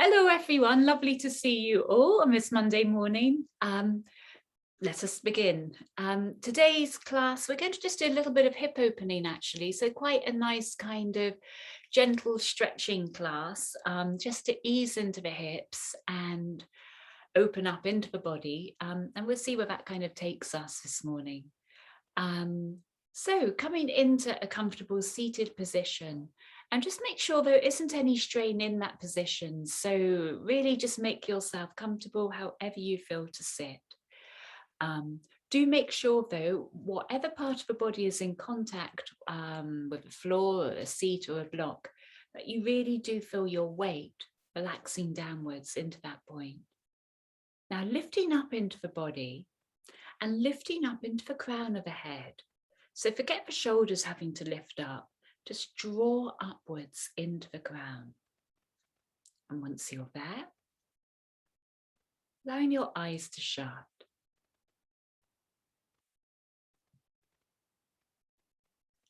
Hello everyone, lovely to see you all on this Monday morning. Let us begin. Today's class, we're going to just do a little bit of hip opening actually, so quite a nice kind of gentle stretching class, just to ease into the hips and open up into the body, and we'll see where that kind of takes us this morning. So coming into a comfortable seated position, and just make sure there isn't any strain in that position. So really just make yourself comfortable however you feel to sit. Do make sure though, whatever part of the body is in contact with the floor or a seat or a block, that you really do feel your weight relaxing downwards into that point. Now lifting up into the body and lifting up into the crown of the head. So forget the shoulders having to lift up, just draw upwards into the crown. And once you're there, allowing your eyes to shut.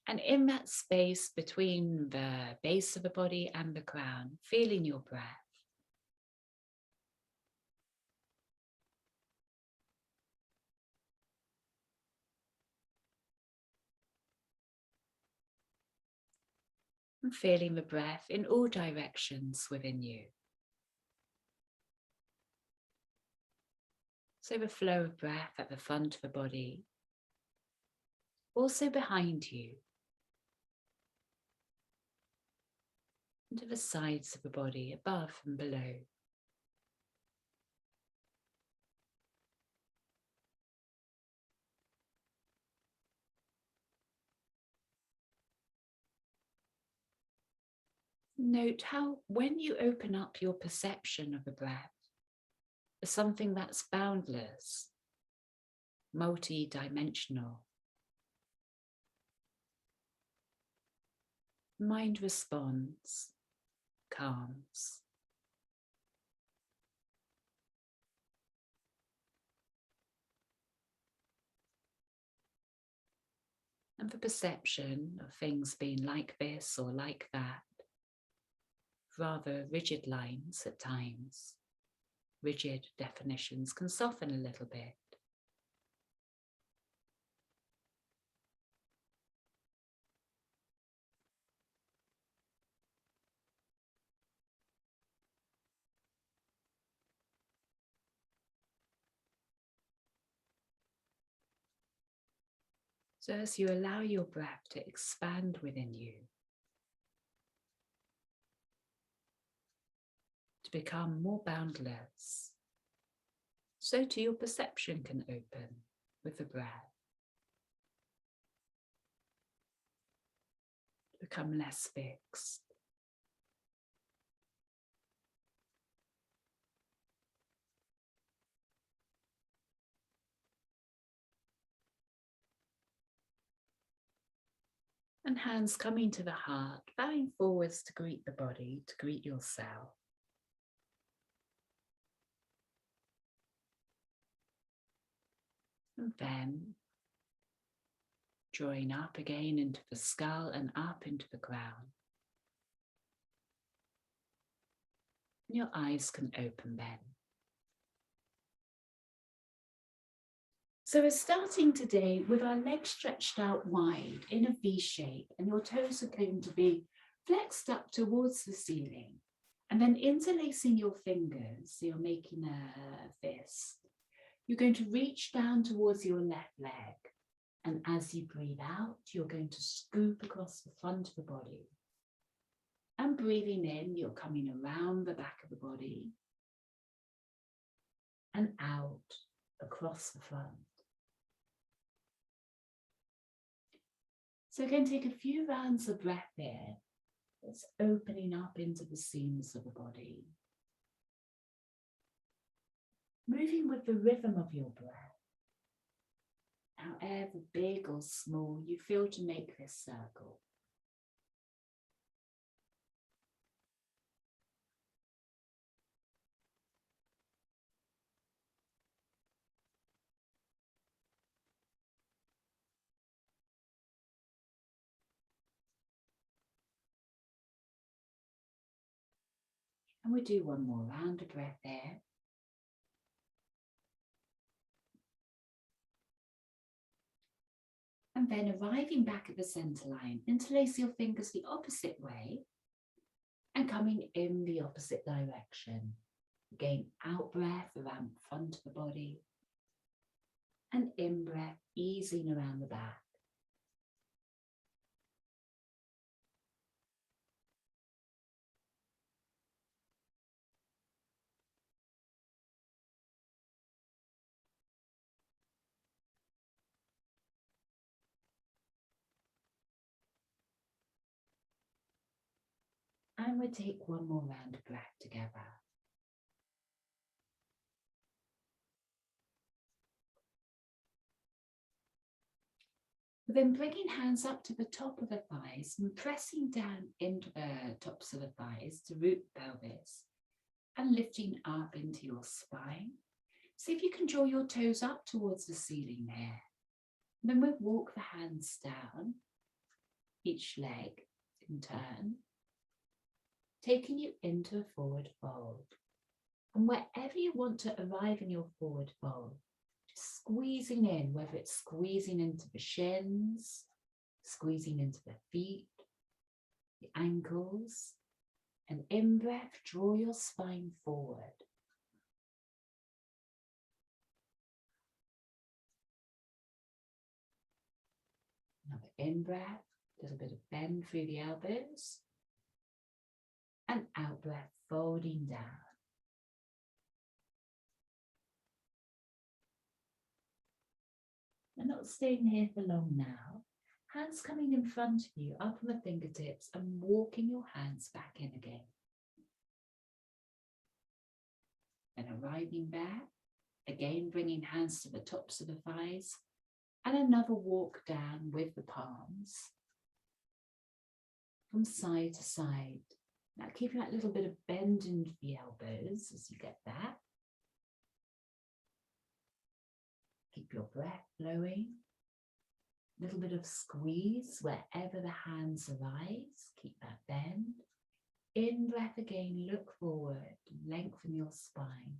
And in that space between the base of the body and the crown, feeling your breath. And feeling the breath in all directions within you. So the flow of breath at the front of the body, also behind you, and to the sides of the body, above and below. Note how when you open up your perception of the breath as something that's boundless, multi-dimensional, mind responds, calms. And the perception of things being like this or like that, rather rigid lines at times, rigid definitions can soften a little bit. So as you allow your breath to expand within you, to become more boundless, so too your perception can open with the breath, to become less fixed. And hands coming to the heart, bowing forwards to greet the body, to greet yourself. And then drawing up again into the skull and up into the crown. And your eyes can open then. So we're starting today with our legs stretched out wide in a V shape, and your toes are going to be flexed up towards the ceiling. And then interlacing your fingers, so you're making a fist. You're going to reach down towards your left leg. And as you breathe out, you're going to scoop across the front of the body. And breathing in, you're coming around the back of the body. And out across the front. So again, take a few rounds of breath here. It's opening up into the seams of the body. Moving with the rhythm of your breath. However big or small you feel to make this circle. And we do one more round of breath there. And then arriving back at the center line, interlace your fingers the opposite way and coming in the opposite direction. Again, out breath around the front of the body and in breath, easing around the back. And we take one more round of breath together. Then bringing hands up to the top of the thighs and pressing down into the tops of the thighs to root pelvis and lifting up into your spine. See if you can draw your toes up towards the ceiling here. Then we'll walk the hands down, each leg in turn, taking you into a forward fold. And wherever you want to arrive in your forward fold, just squeezing in, whether it's squeezing into the shins, squeezing into the feet, the ankles, and in breath, draw your spine forward. Another in breath, a little bit of bend through the elbows, and out breath, folding down. And not staying here for long now. Hands coming in front of you, up on the fingertips, and walking your hands back in again. And arriving back, again bringing hands to the tops of the thighs, and another walk down with the palms from side to side. Now keeping that little bit of bend into the elbows as you get that. Keep your breath flowing. A little bit of squeeze wherever the hands arise. Keep that bend. In breath again, look forward, lengthen your spine.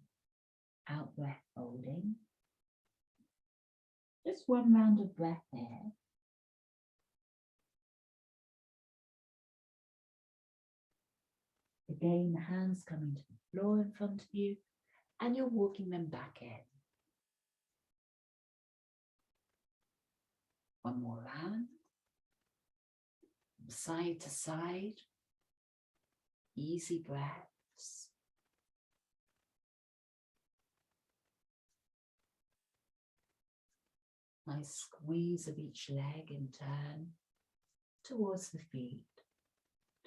Out breath, folding. Just one round of breath there. Again, the hands coming to the floor in front of you, and you're walking them back in. One more round. From side to side. Easy breaths. Nice squeeze of each leg in turn towards the feet.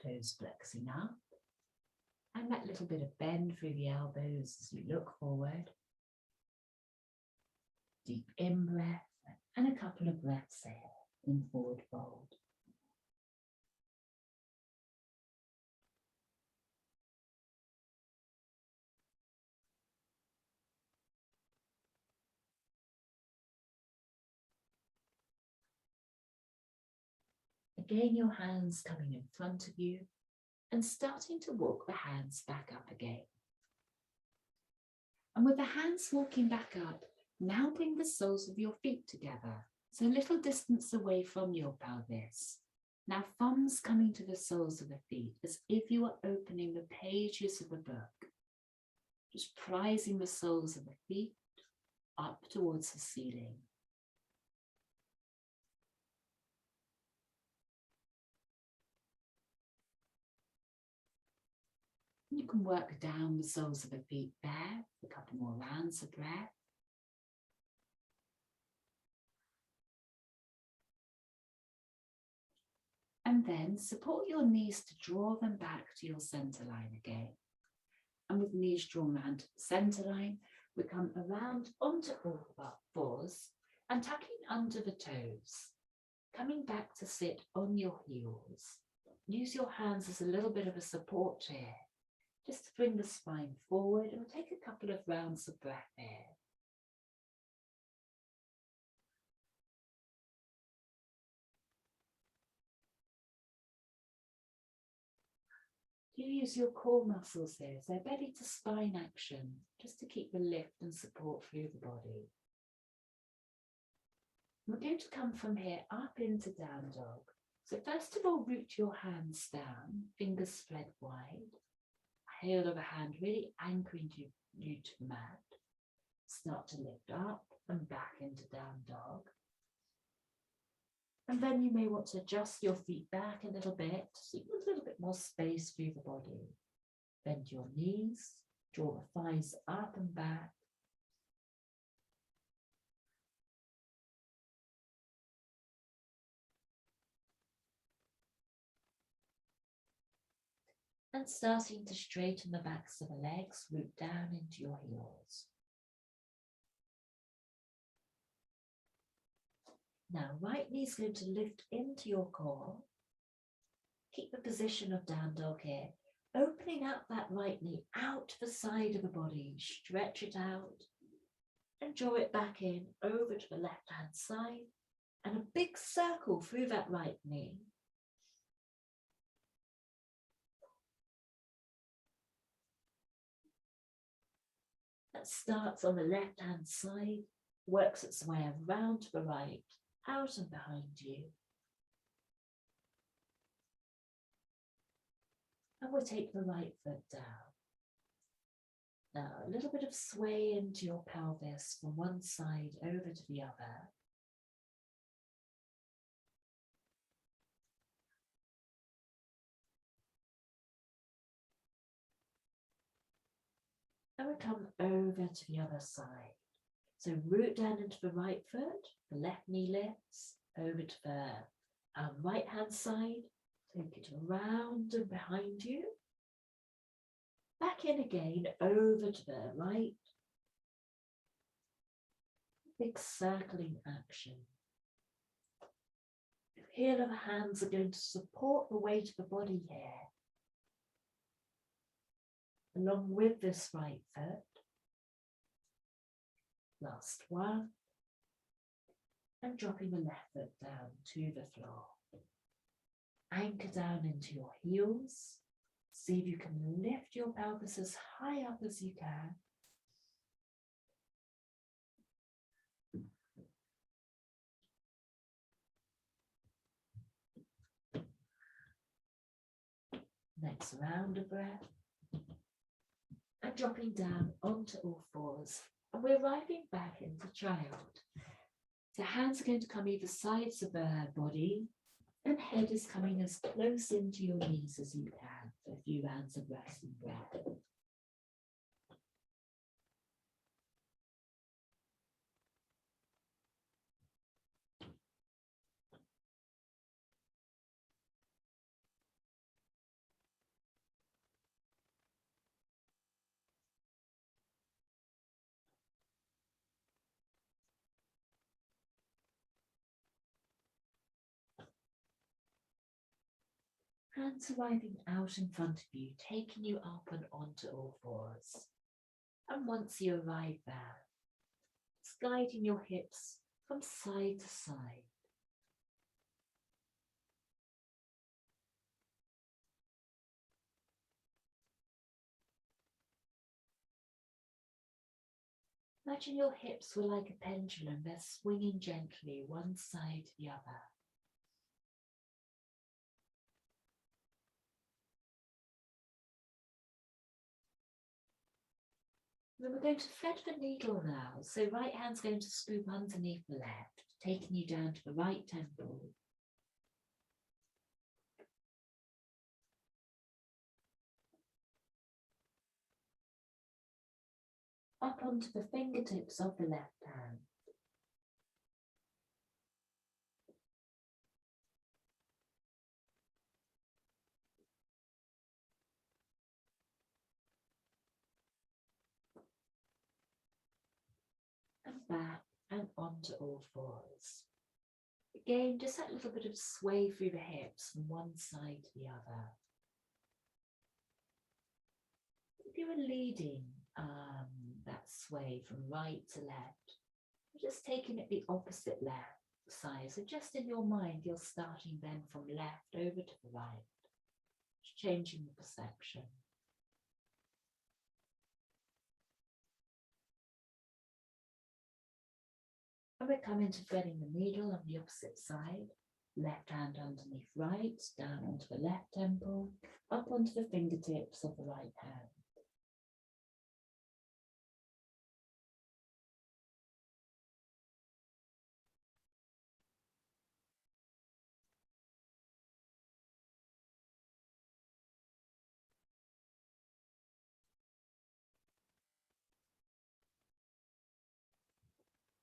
Toes flexing up. And that little bit of bend through the elbows as you look forward. Deep in breath and a couple of breaths there in forward fold. Again, your hands coming in front of you and starting to walk the hands back up again. And with the hands walking back up, now bring the soles of your feet together, so a little distance away from your pelvis. Now thumbs coming to the soles of the feet as if you were opening the pages of a book. Just prizing the soles of the feet up towards the ceiling. You can work down the soles of the feet there, a couple more rounds of breath. And then support your knees to draw them back to your center line again. And with knees drawn around to the center line, we come around onto all fours and tucking under the toes. Coming back to sit on your heels. Use your hands as a little bit of a support here. Just to bring the spine forward and take a couple of rounds of breath there. You use your core muscles here, so belly to spine action, just to keep the lift and support through the body. We're going to come from here up into down dog. So first of all, root your hands down, fingers spread wide. Heel of a hand really anchoring you to the mat. Start to lift up and back into down dog. And then you may want to adjust your feet back a little bit, so you get a little bit more space through the body. Bend your knees, draw the thighs up and back. And starting to straighten the backs of the legs, root down into your heels. Now, right knee is going to lift into your core. Keep the position of down dog here, opening up that right knee out to the side of the body. Stretch it out and draw it back in over to the left hand side and a big circle through that right knee. That starts on the left hand side, works its way around to the right, out and behind you. And we'll take the right foot down. Now, a little bit of sway into your pelvis from one side over to the other. And we come over to the other side. So root down into the right foot, the left knee lifts, over to the right hand side, take it around and behind you. Back in again, over to the right. Big circling action. The heel of the hands are going to support the weight of the body here. Along with this right foot. Last one. And dropping the left foot down to the floor. Anchor down into your heels. See if you can lift your pelvis as high up as you can. Next round of breath. And dropping down onto all fours. And we're arriving back into child. The hands are going to come either sides of the body. And head is coming as close into your knees as you can for a few rounds of rest and breath. Hands arriving out in front of you, taking you up and onto all fours. And once you arrive there, it's guiding your hips from side to side. Imagine your hips were like a pendulum, they're swinging gently one side to the other. Then we're going to thread the needle now. So right hand's going to scoop underneath the left, taking you down to the right temple. Up onto the fingertips of the left hand. And back and onto all fours. Again, just that little bit of sway through the hips from one side to the other. If you were leading that sway from right to left, you're just taking it the opposite left side. So just in your mind, you're starting then from left over to the right. changing the perception. And we're coming to threading the needle on the opposite side. Left hand underneath right, down onto the left temple, up onto the fingertips of the right hand.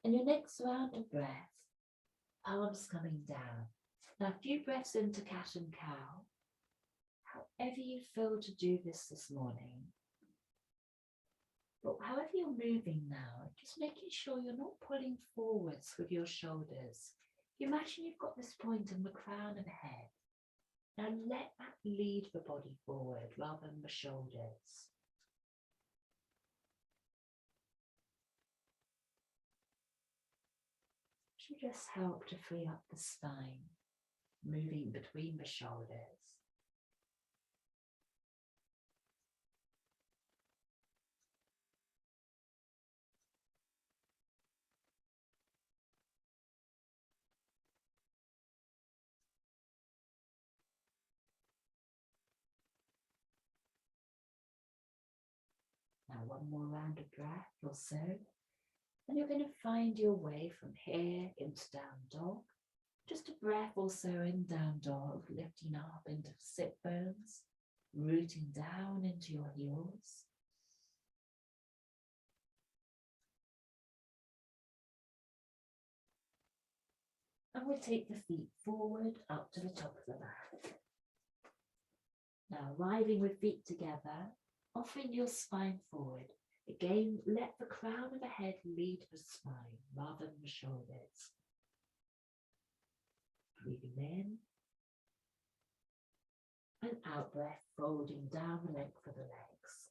And your next round of breath, palms coming down. Now a few breaths into cat and cow. However you feel to do this morning. But however you're moving now, just making sure you're not pulling forwards with your shoulders. You imagine you've got this point in the crown of the head. Now let that lead the body forward rather than the shoulders. Should just help to free up the spine, moving between the shoulders. Now one more round of breath or so. And you're going to find your way from here into down dog. Just a breath also in down dog, lifting up into sit bones, rooting down into your heels. And we'll take the feet forward up to the top of the mat. Now arriving with feet together, offering your spine forward. Again, let the crown of the head lead the spine rather than the shoulders. Breathing in and out breath, folding down the length of the legs.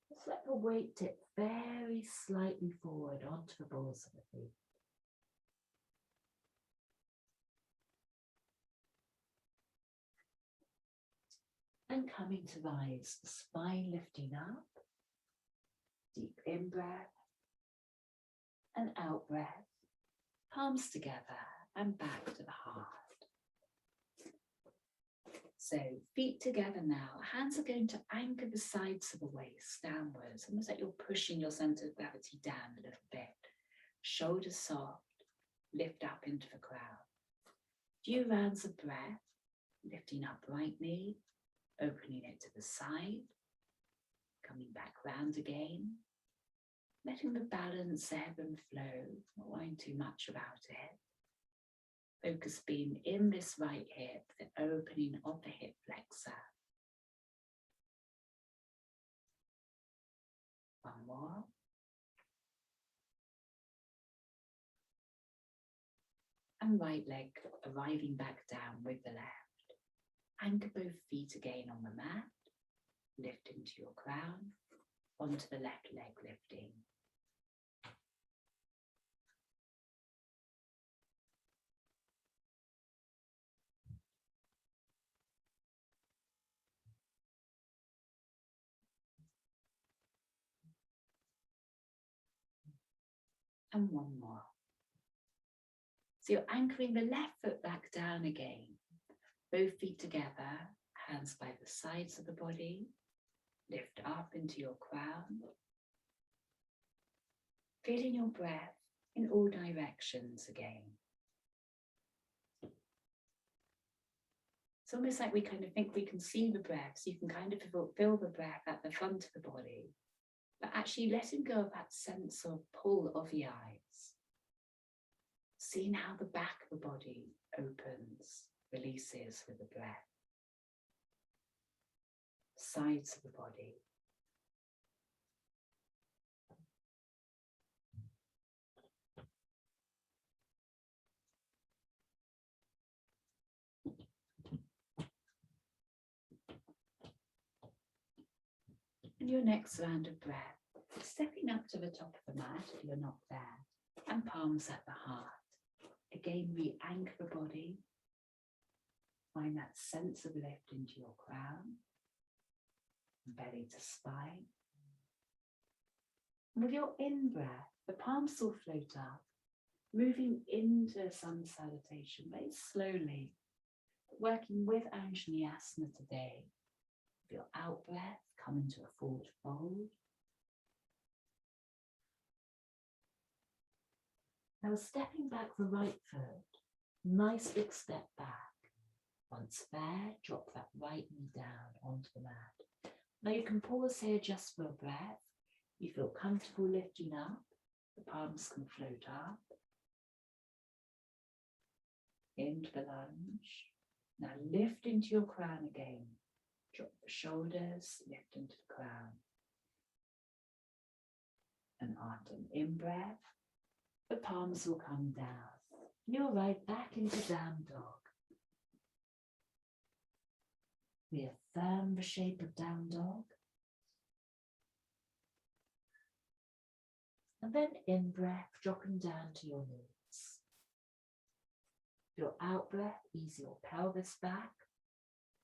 Just let the weight tip very slightly forward onto the balls of the feet. And coming to rise, spine lifting up, deep in breath and out breath, palms together and back to the heart. So feet together now, hands are going to anchor the sides of the waist downwards, almost like you're pushing your center of gravity down a little bit. Shoulders soft, lift up into the crown. Few rounds of breath, lifting up right knee, opening it to the side, coming back round again, letting the balance ebb and flow, not worrying too much about it. Focus being in this right hip, the opening of the hip flexor. One more. And right leg arriving back down with the left. Anchor both feet again on the mat, lift into your crown, onto the left leg lifting. And one more. So you're anchoring the left foot back down again. Both feet together, hands by the sides of the body. Lift up into your crown. Feeling your breath in all directions again. It's almost like we kind of think we can see the breath, so you can kind of feel the breath at the front of the body, but actually letting go of that sense of pull of the eyes. Seeing how the back of the body opens, releases with the breath. Sides of the body. And your next round of breath, stepping up to the top of the mat if you're not there, and palms at the heart. Again, re-anchor the body. Find that sense of lift into your crown, belly to spine. And with your in-breath, the palms will float up, moving into sun salutation very slowly, working with anjanyasana today. With your out-breath, come into a forward fold. Now stepping back the right foot, nice big step back. Once there, drop that right knee down onto the mat. Now you can pause here just for a breath. You feel comfortable lifting up, the palms can float up. Into the lunge. Now lift into your crown again. Drop the shoulders, lift into the crown. And after an in-breath, the palms will come down. You'll right back into down dog. Reaffirm the shape of down dog. And then in-breath, dropping down to your knees. Your out-breath, ease your pelvis back.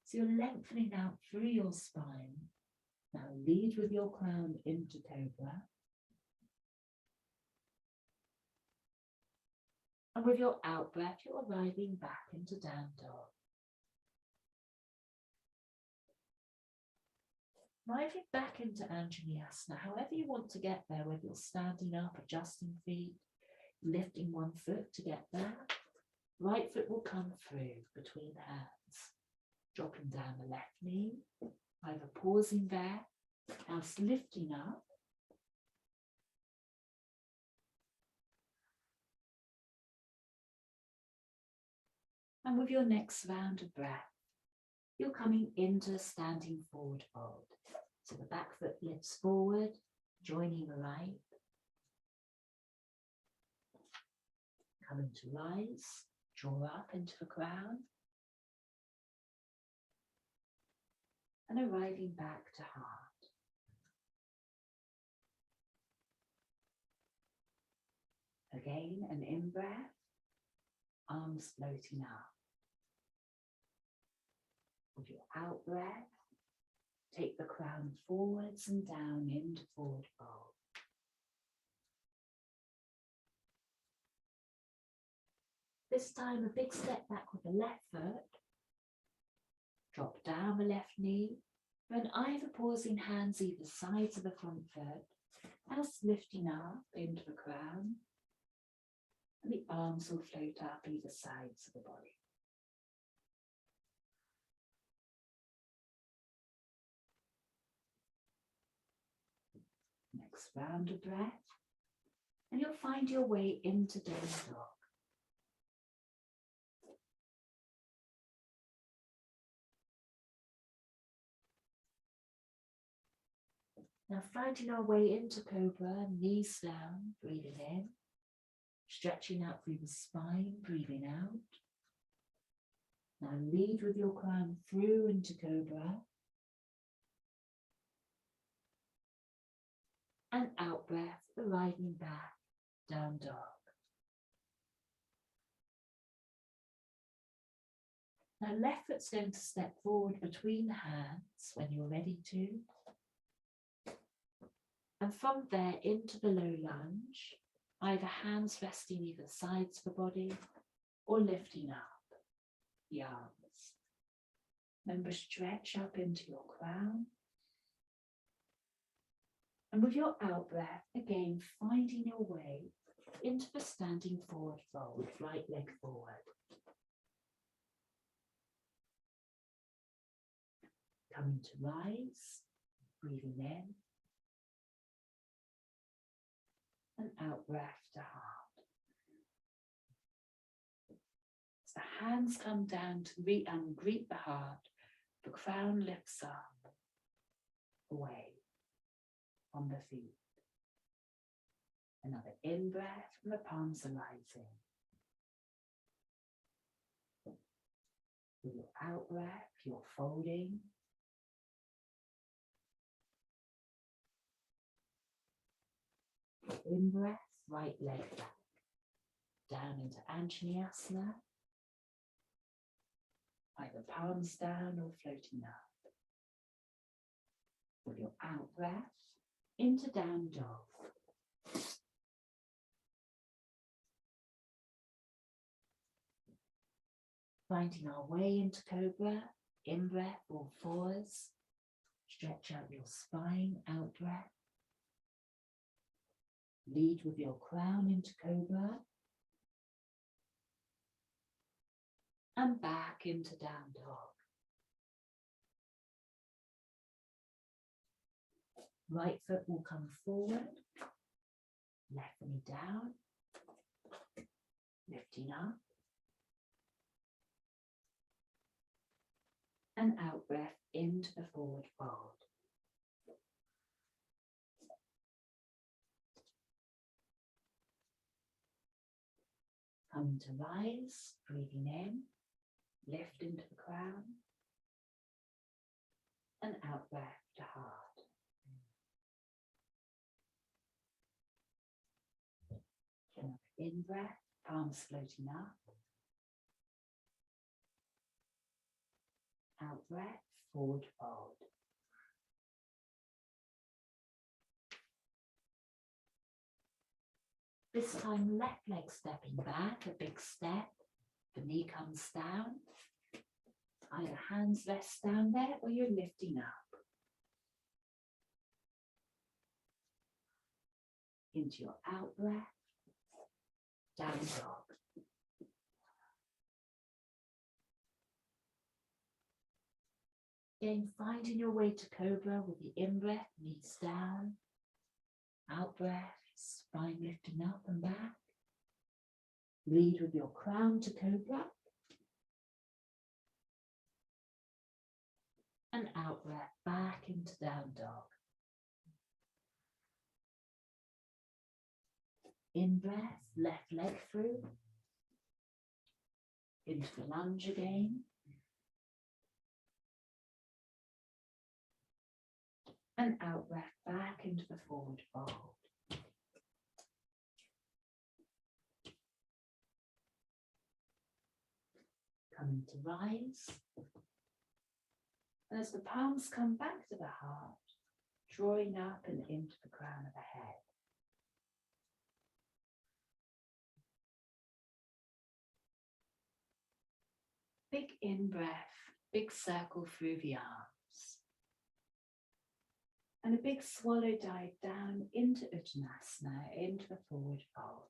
So you're lengthening out through your spine. Now lead with your crown into cobra. And with your out-breath, you're arriving back into down dog. Arriving back into anjanyasana, however you want to get there, whether you're standing up, adjusting feet, lifting one foot to get there. Right foot will come through between hands, dropping down the left knee, either pausing there, else lifting up. And with your next round of breath, you're coming into standing forward fold. So the back foot lifts forward, joining the right. Coming to rise, draw up into the ground. And arriving back to heart. Again, an in-breath, arms floating up. With your out-breath, take the crown forwards and down into forward fold. This time a big step back with the left foot. Drop down the left knee, then either pausing hands either sides of the front foot, else lifting up into the crown, and the arms will float up either sides of the body. Next round of breath, and you'll find your way into down dog. Now finding our way into cobra, knees down, breathing in, stretching out through the spine, breathing out. Now lead with your crown through into cobra. And out breath, arriving back, down dog. Now left foot's going to step forward between the hands when you're ready to. And from there into the low lunge, either hands resting either sides of the body or lifting up the arms. Remember, stretch up into your crown. And with your out breath, again, finding your way into the standing forward fold, right leg forward. Coming to rise, breathing in. And out breath to heart. As the hands come down to greet the heart, the crown lifts up, away from the feet. Another in-breath and the palms are rising. With your out-breath, you're folding. In-breath, right leg back. down into anjanyasana, either palms down or floating up. With your out breath into down dog. Finding our way into cobra, in breath or fours. Stretch out your spine, out breath. Lead with your crown into cobra. And back into down dog. Right foot will come forward. Left knee down. Lifting up. And out breath into the forward fold. Coming to rise, breathing in, lift into the crown, and out breath to heart. In breath, palms floating up. Out breath, forward fold. This time, left leg stepping back, a big step. The knee comes down. Either hands rest down there or you're lifting up. Into your out breath, down dog. Again, finding your way to cobra with the in-breath, knees down. Out-breath, spine lifting up and back. Lead with your crown to cobra. And out-breath, back into down dog. In-breath, left leg through. Into the lunge again. And out breath back into the forward fold. Coming to rise. And as the palms come back to the heart, drawing up and into the crown of the head. Big in-breath, big circle through the arms. And a big swallow dive down into Uttanasana, into the forward fold.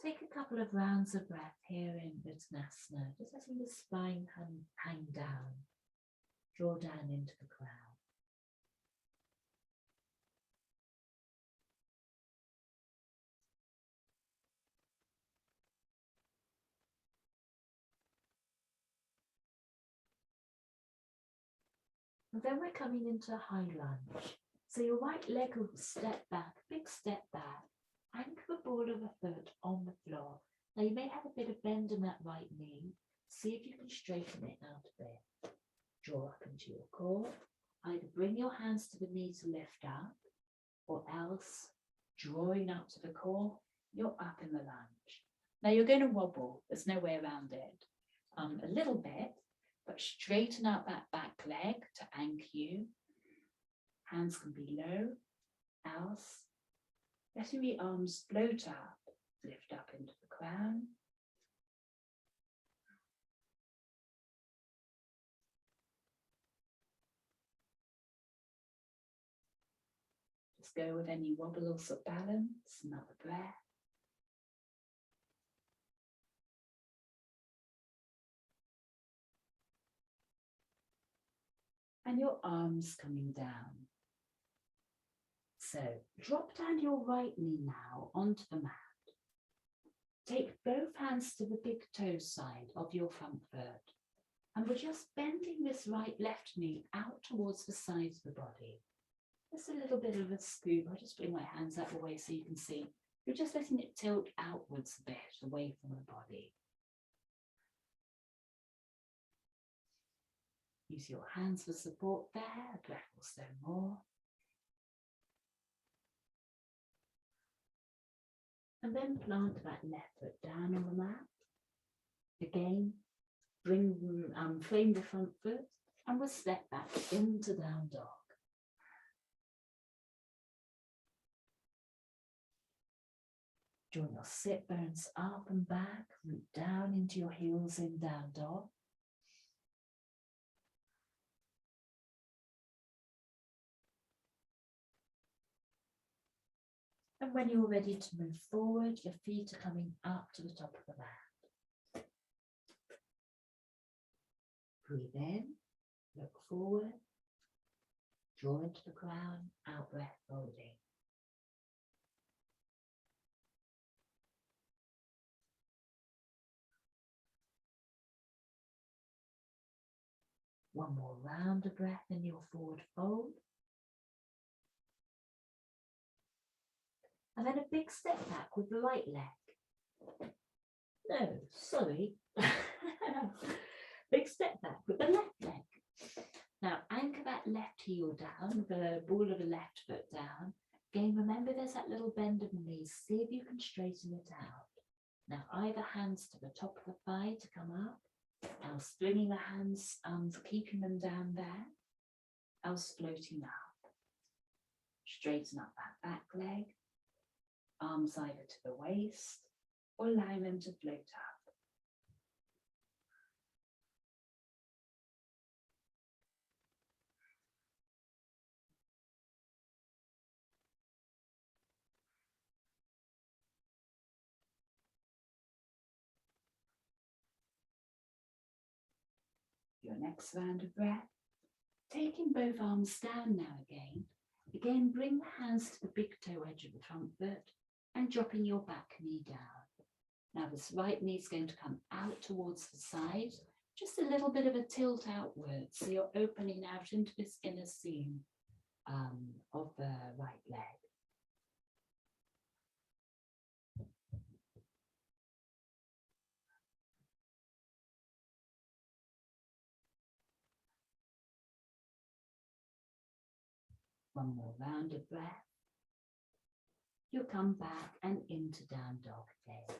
Take a couple of rounds of breath here in Uttanasana, just letting the spine hang down, draw down into the crown. And then we're coming into a high lunge. So your right leg will step back, big step back, anchor the ball of a foot on the floor. Now you may have a bit of bend in that right knee. See if you can straighten it out a bit. Draw up into your core. Either bring your hands to the knee to lift up, or else drawing up to the core, you're up in the lunge. Now you're going to wobble. There's no way around it. A little bit. But straighten out that back leg to anchor you. Hands can be low, else letting the arms float up, lift up into the crown. Just go with any wobbles of balance, another breath. And your arms coming down. So drop down your right knee now onto the mat. Take both hands to the big toe side of your front foot. And we're just bending this left knee out towards the sides of the body. Just a little bit of a scoop. I'll just bring my hands out of the way so you can see. You're just letting it tilt outwards a bit away from the body. Use your hands for support there, a breath or so more. And then plant that left foot down on the mat. Again, flame the front foot and we'll step back into down dog. Draw your sit bones up and back, root down into your heels in down dog. And when you're ready to move forward, your feet are coming up to the top of the mat. Breathe in, look forward, draw into the crown, out breath, folding. One more round of breath in your forward fold. And then a big step back with the right leg. No, sorry. Big step back with the left leg. Now anchor that left heel down, the ball of the left foot down. Again, remember there's that little bend of the knees. See if you can straighten it out. Now either hands to the top of the thigh to come up. Else bringing the hands, keeping them down there. Else floating up. Straighten up that back leg. Arms either to the waist or allow them to float up. Your next round of breath, taking both arms down now again. Again, bring the hands to the big toe edge of the front foot and dropping your back knee down. Now this right knee is going to come out towards the side, just a little bit of a tilt outwards. So you're opening out into this inner seam of the right leg. One more round of breath. You'll come back and into down dog again.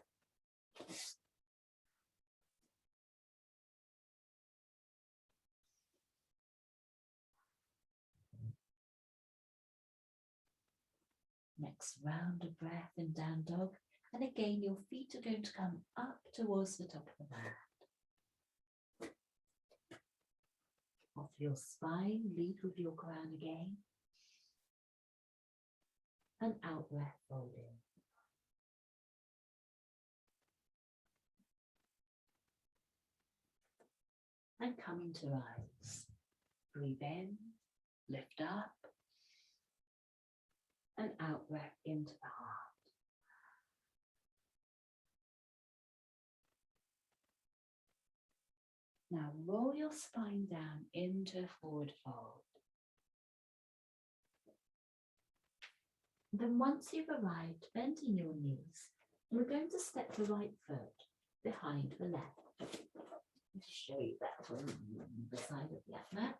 Next round of breath in down dog. And again, your feet are going to come up towards the top of the mat. Off your spine, lead with your crown again. And out breath, folding. And coming to rise. Breathe in, lift up, and out breath into the heart. Now roll your spine down into a forward fold. Then once you've arrived, bending your knees, we're going to step the right foot behind the left. Let me show you that from the side of the mat.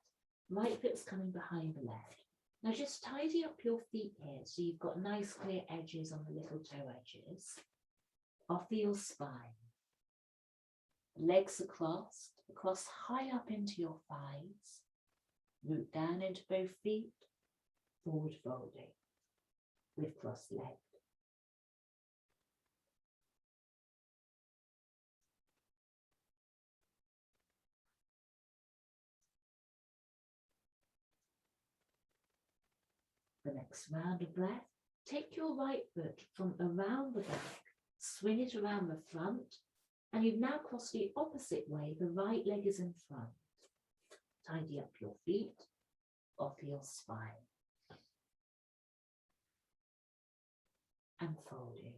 Right foot's coming behind the left. Now just tidy up your feet here so you've got nice clear edges on the little toe edges. Off your spine. Legs are crossed high up into your thighs. Root down into both feet. Forward folding with crossed legs. The next round of breath, take your right foot from around the back, swing it around the front, and you've now crossed the opposite way. The right leg is in front. Tidy up your feet, off your spine. And folding.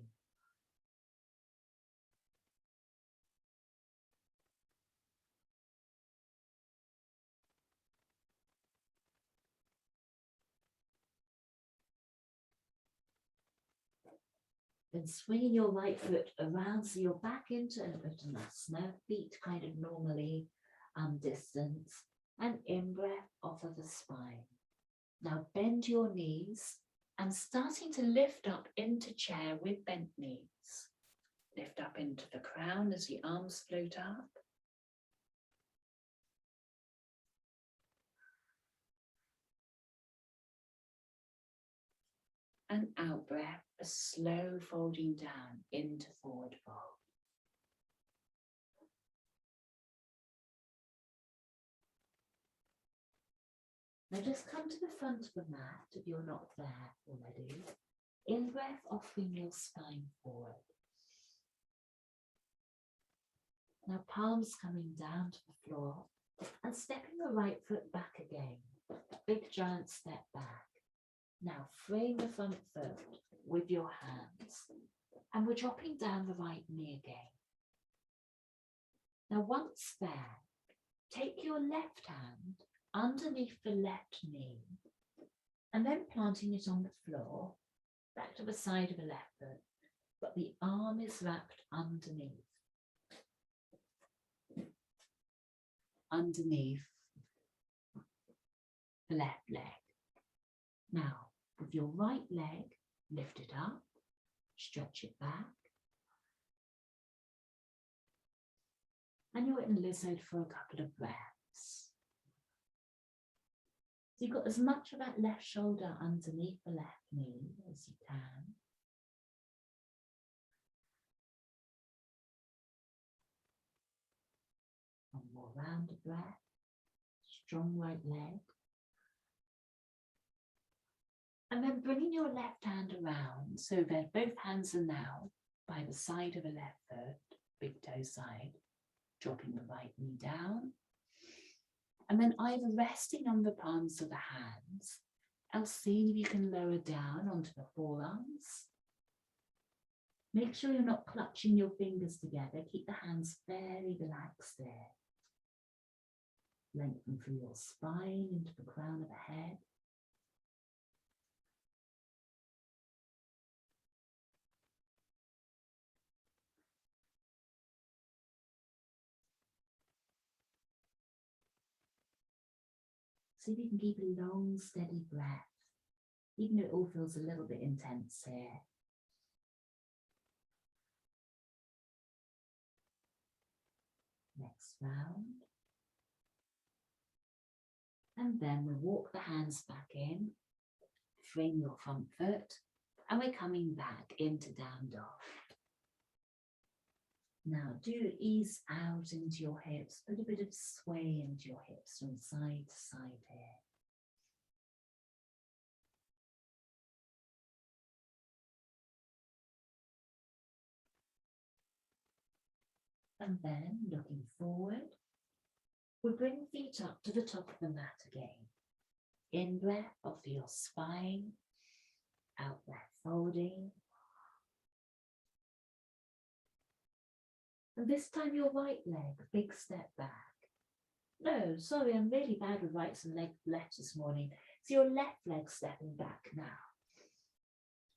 Then swinging your right foot around so you're back into an anjanyasana, feet kind of normally distance. And in-breath, offer the spine. Now bend your knees and starting to lift up into chair with bent knees. Lift up into the crown as the arms float up. And out breath, a slow folding down into forward fold. Now just come to the front of the mat if you're not there already. In breath, offering your spine forward. Now palms coming down to the floor and stepping the right foot back again. Big giant step back. Now frame the front foot with your hands and we're dropping down the right knee again. Now once there, take your left hand underneath the left knee and then planting it on the floor, back to the side of the left foot, but the arm is wrapped underneath the left leg. Now, with your right leg, lift it up, stretch it back, and you're in lizard for a couple of breaths. So you've got as much of that left shoulder underneath the left knee as you can. One more round of breath, strong right leg. And then bringing your left hand around so that both hands are now by the side of the left foot, big toe side, dropping the right knee down. And then either resting on the palms of the hands, else seeing if you can lower down onto the forearms. Make sure you're not clutching your fingers together. Keep the hands very relaxed there. Lengthen through your spine into the crown of the head. See if you can keep a long, steady breath, even though it all feels a little bit intense here. Next round. And then we'll walk the hands back in, frame your front foot, and we're coming back into down dog. Now do ease out into your hips, put a bit of sway into your hips from side to side here. And then looking forward, we'll bring feet up to the top of the mat again. In breath, offer your spine, out breath, folding. And this time your right leg, big step back. No, sorry, I'm really bad with rights and left this morning. So your left leg stepping back now.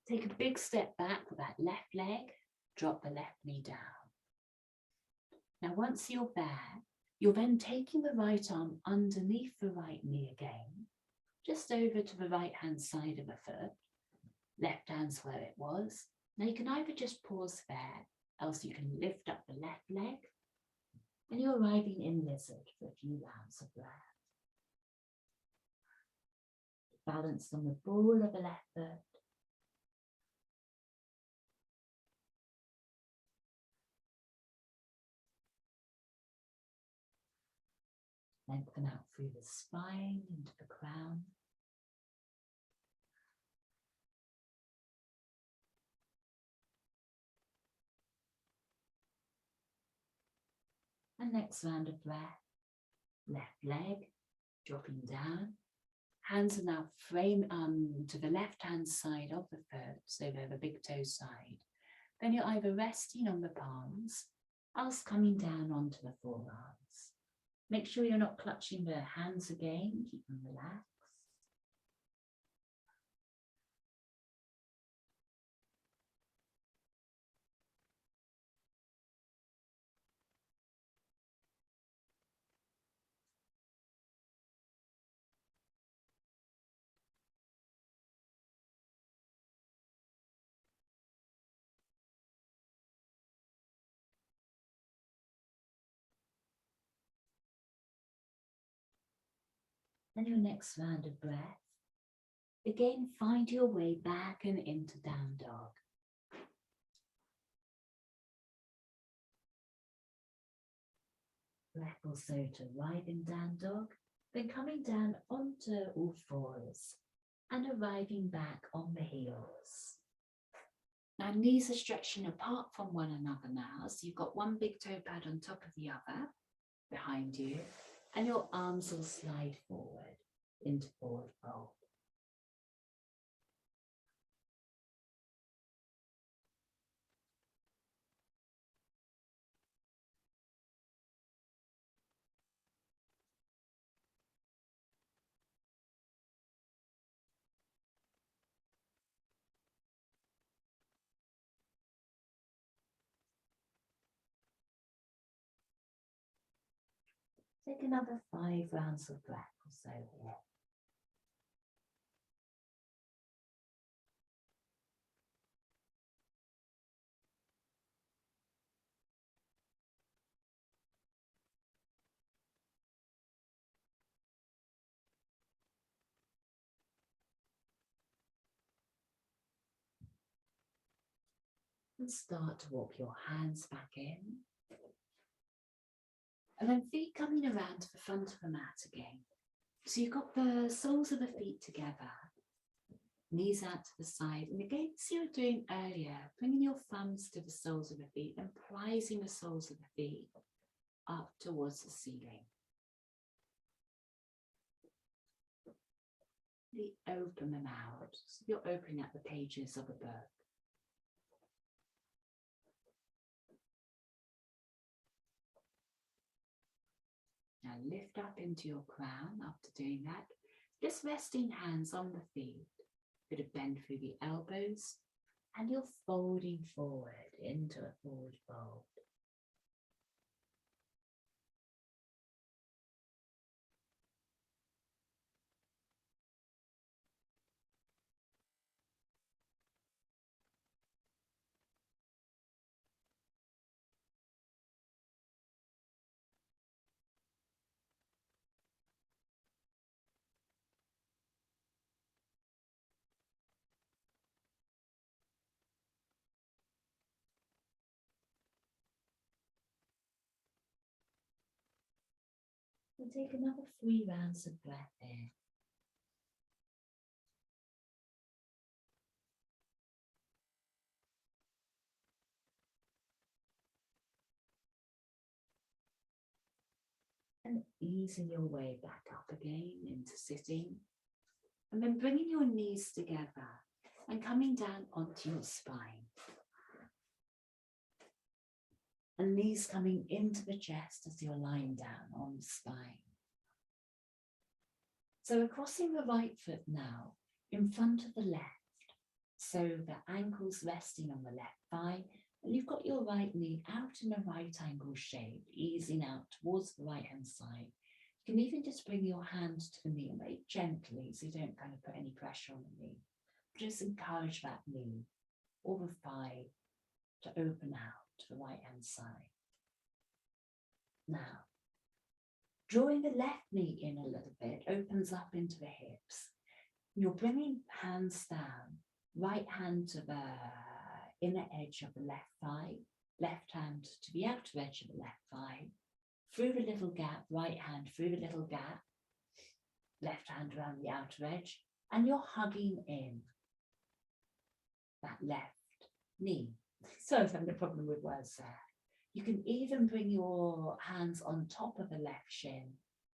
Take a big step back with that left leg, drop the left knee down. Now once you're there, you're then taking the right arm underneath the right knee again, just over to the right hand side of the foot. Left hand's where it was. Now you can either just pause there, else you can lift up the left leg, and you're arriving in lizard for a few rounds of breath. Balanced on the ball of the left foot. Lengthen out through the spine into the crown. And next round of breath, left leg, dropping down. Hands are now frame to the left hand side of the foot, so they're the big toe side. Then you're either resting on the palms, else coming down onto the forearms. Make sure you're not clutching the hands again, keep them relaxed. And your next round of breath. Again, find your way back and into down dog. Breath also to arrive in down dog, then coming down onto all fours and arriving back on the heels. Now knees are stretching apart from one another now, so you've got one big toe pad on top of the other behind you, and your arms will slide forward into forward fold. Take another 5 rounds of breath or so here. And start to walk your hands back in. And then feet coming around to the front of the mat again. So you've got the soles of the feet together, knees out to the side. And again, as you were doing earlier, bringing your thumbs to the soles of the feet and prizing the soles of the feet up towards the ceiling. Really open them out. So you're opening up the pages of a book. Now lift up into your crown after doing that. Just resting hands on the feet. Bit of bend through the elbows. And you're folding forward into a forward fold. We'll take another 3 rounds of breath in. And easing your way back up again into sitting. And then bringing your knees together and coming down onto your spine. And knees coming into the chest as you're lying down on the spine. So we're crossing the right foot now in front of the left. So the ankle's resting on the left thigh, and you've got your right knee out in a right angle shape, easing out towards the right hand side. You can even just bring your hand to the knee very gently, so you don't kind of put any pressure on the knee. Just encourage that knee or the thigh to open out to the right hand side. Now, drawing the left knee in a little bit opens up into the hips. You're bringing hands down, right hand to the inner edge of the left thigh, left hand to the outer edge of the left thigh, through the little gap, right hand through the little gap, left hand around the outer edge, and you're hugging in that left knee. So I'm having a problem with words there. You can even bring your hands on top of the left shin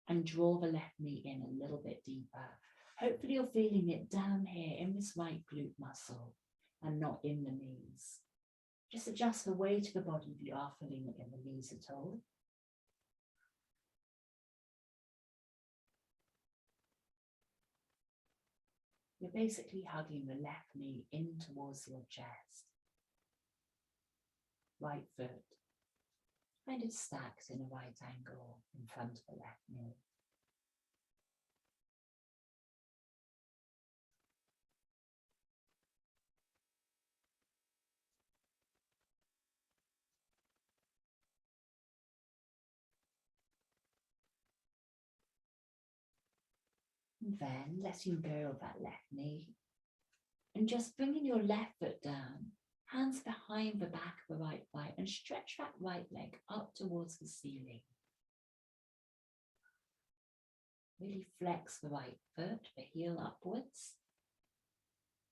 and draw the left knee in a little bit deeper. Hopefully you're feeling it down here in this right glute muscle and not in the knees. Just adjust the weight of the body if you are feeling it in the knees at all. You're basically hugging the left knee in towards your chest. Right foot kind of stacked in a right angle in front of the left knee. And then letting go of that left knee and just bringing your left foot down, hands behind the back of the right thigh, and stretch that right leg up towards the ceiling. Really flex the right foot, the heel upwards.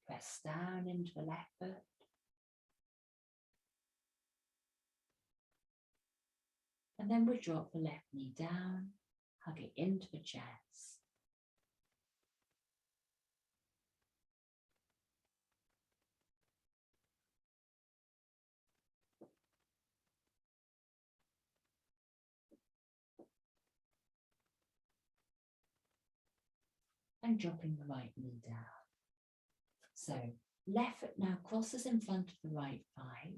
Press down into the left foot. And then we'll drop the left knee down, hug it into the chest. And dropping the right knee down. So left foot now crosses in front of the right thigh.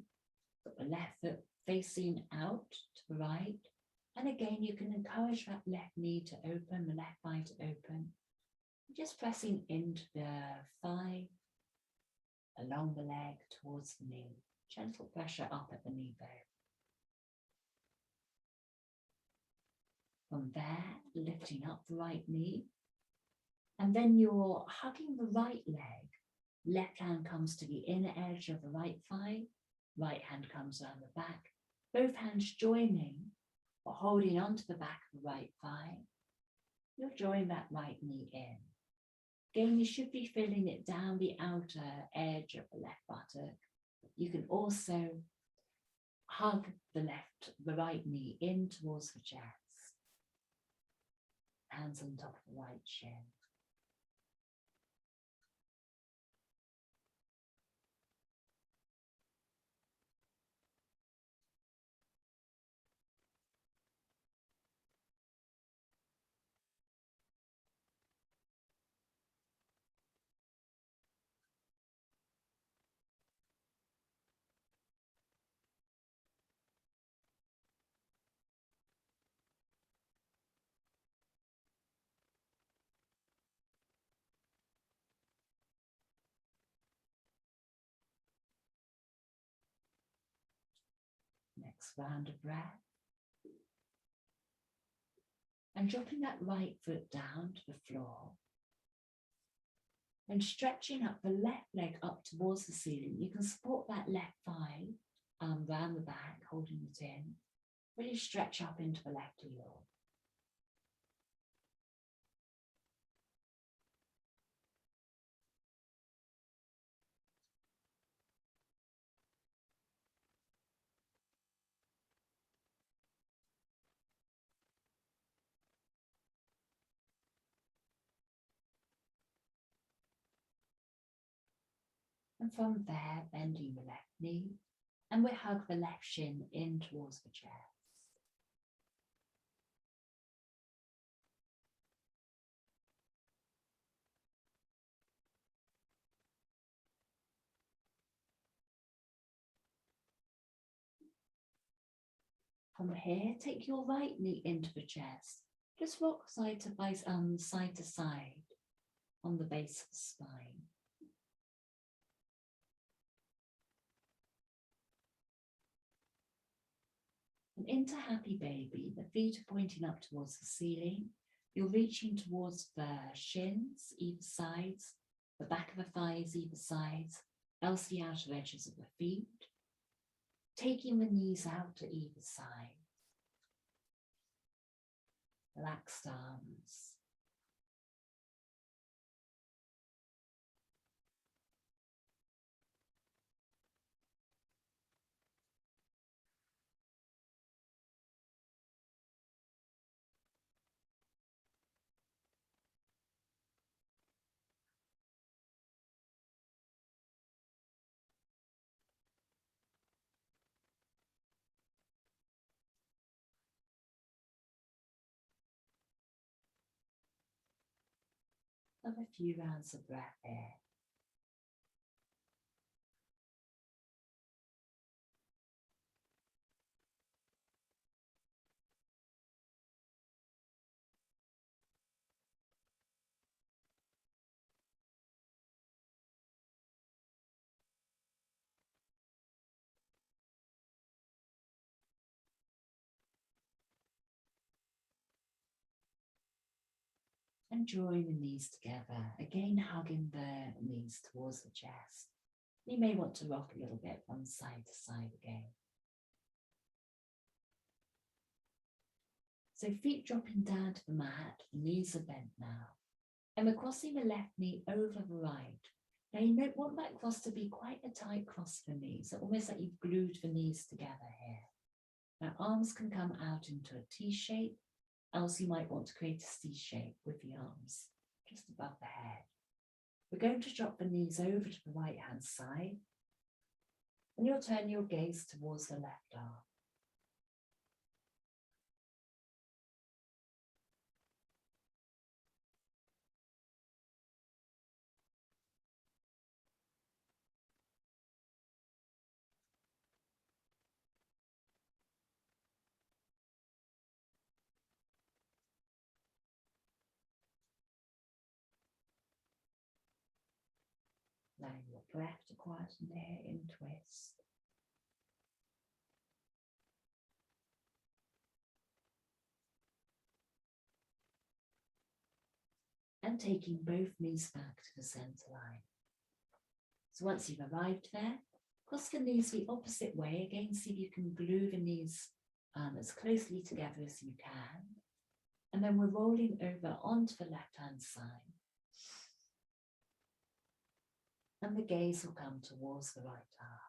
Got the left foot facing out to the right. And again, you can encourage that left knee to open, the left thigh to open. Just pressing into the thigh, along the leg, towards the knee. Gentle pressure up at the knee bone. From there, lifting up the right knee. And then you're hugging the right leg. Left hand comes to the inner edge of the right thigh. Right hand comes around the back. Both hands joining or holding onto the back of the right thigh. You'll join that right knee in. Again, you should be feeling it down the outer edge of the left buttock. You can also hug the right knee in towards the chest. Hands on top of the right shin. Next round of breath. And dropping that right foot down to the floor. And stretching up the left leg up towards the ceiling. You can support that left thigh round the back, holding it in. Really stretch up into the left heel. And from there, bending the left knee, and we hug the left shin in towards the chest. From here, take your right knee into the chest. Just rock side to side on the base of the spine. And into happy baby, the feet are pointing up towards the ceiling. You're reaching towards the shins, either sides, the back of the thighs, either sides, else the outer edges of the feet. Taking the knees out to either side. Relaxed arms. Have a few rounds of breath here. And drawing the knees together, again hugging the knees towards the chest. You may want to rock a little bit from side to side again. So feet dropping down to the mat, the knees are bent now. And we're crossing the left knee over the right. Now you might want that cross to be quite a tight cross for knees, so almost like you've glued the knees together here. Now arms can come out into a T shape, else you might want to create a C shape with the arms just above the head. We're going to drop the knees over to the right hand side, and you'll turn your gaze towards the left arm. Allowing your breath to quieten there in twist. And taking both knees back to the center line. So once you've arrived there, cross the knees the opposite way. Again, see if you can glue the knees as closely together as you can. And then we're rolling over onto the left-hand side. And the gaze will come towards the right arm.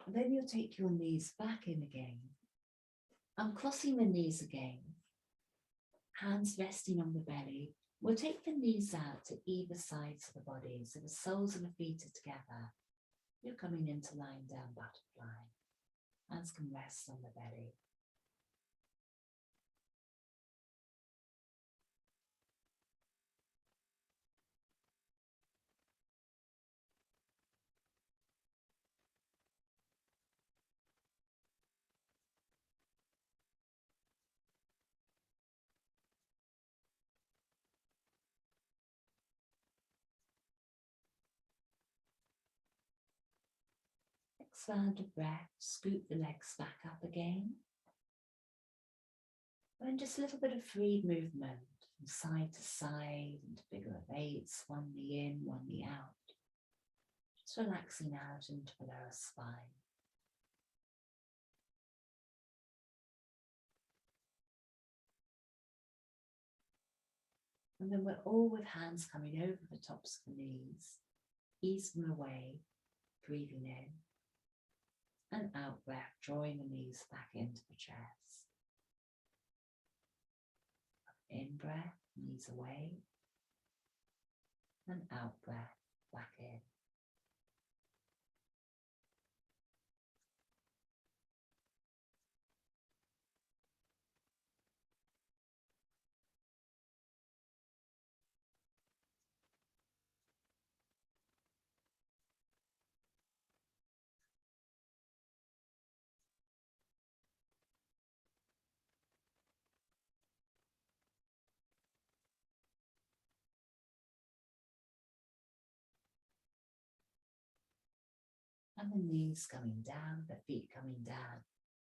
And then you'll take your knees back in again. I'm crossing the knees again. Hands resting on the belly. We'll take the knees out to either sides of the body, so the soles of the feet are together. You're coming into lying down butterfly. Hands can rest on the belly. Next round of breath, scoop the legs back up again. And just a little bit of free movement from side to side into figure of eights, one knee in, one knee out. Just relaxing out into the lower spine. And then we're all with hands coming over the tops of the knees, ease them away, breathing in. And out breath, drawing the knees back into the chest. In breath, knees away. And out breath, back in. And the knees coming down, the feet coming down,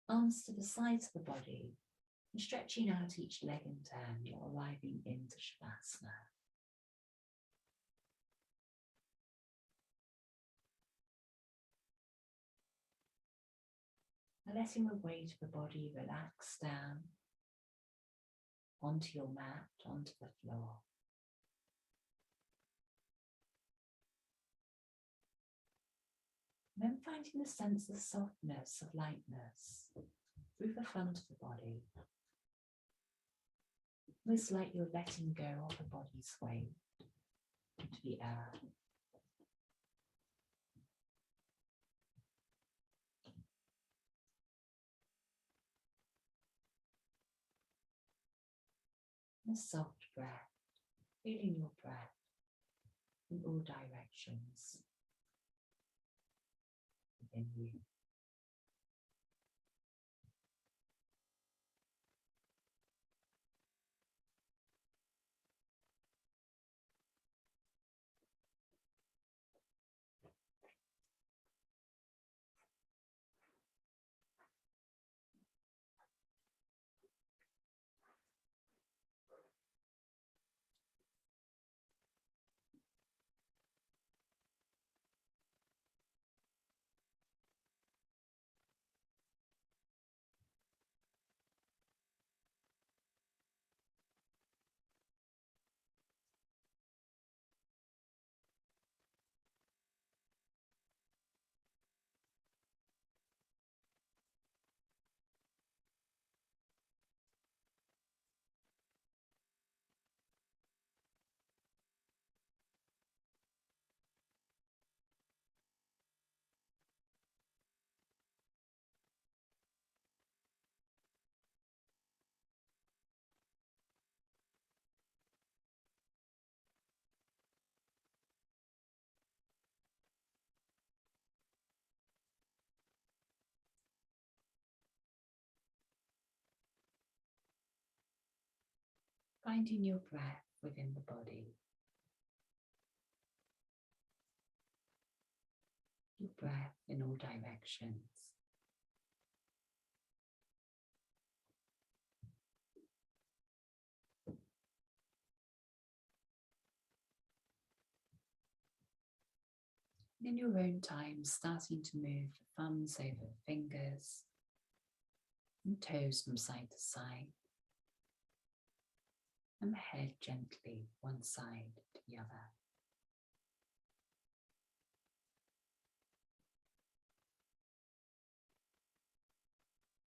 arms to the sides of the body, and stretching out each leg in turn, you're arriving into Shavasana. And letting the weight of the body relax down onto your mat, onto the floor. And then finding the sense of softness, of lightness through the front of the body. Almost like you're letting go of the body's weight into the earth. A soft breath, feeling your breath in all directions within you. Finding your breath within the body. Your breath in all directions. In your own time, starting to move the thumbs over the fingers and toes from side to side, and the head gently one side to the other.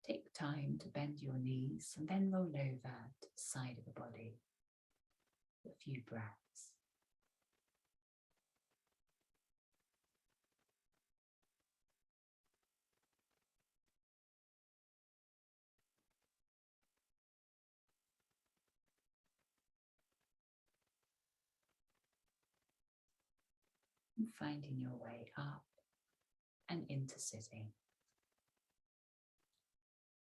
Take time to bend your knees and then roll over to the side of the body. A few breaths. And finding your way up and into sitting.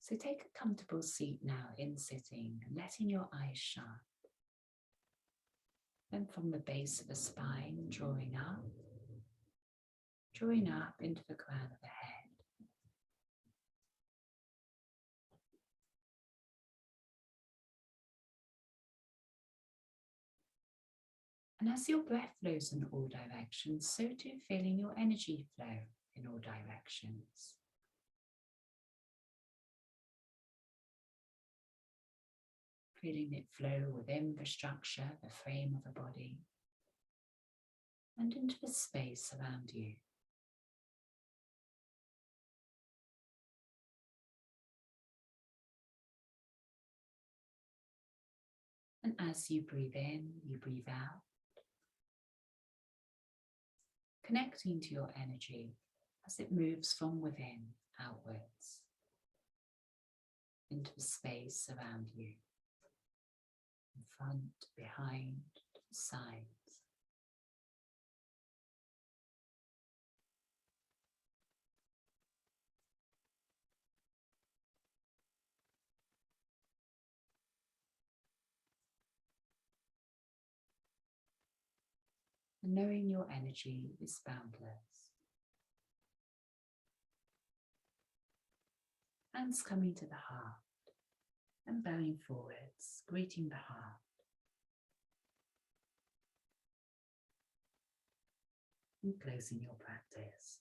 So take a comfortable seat now in sitting, letting your eyes shut. Then from the base of the spine, drawing up into the crown of the head. And as your breath flows in all directions, so too feeling your energy flow in all directions. Feeling it flow within the structure, the frame of the body, and into the space around you. And as you breathe in, you breathe out, connecting to your energy as it moves from within outwards into the space around you, in front, behind, to the sides. And knowing your energy is boundless. Hands coming to the heart and bowing forwards, greeting the heart. And closing your practice.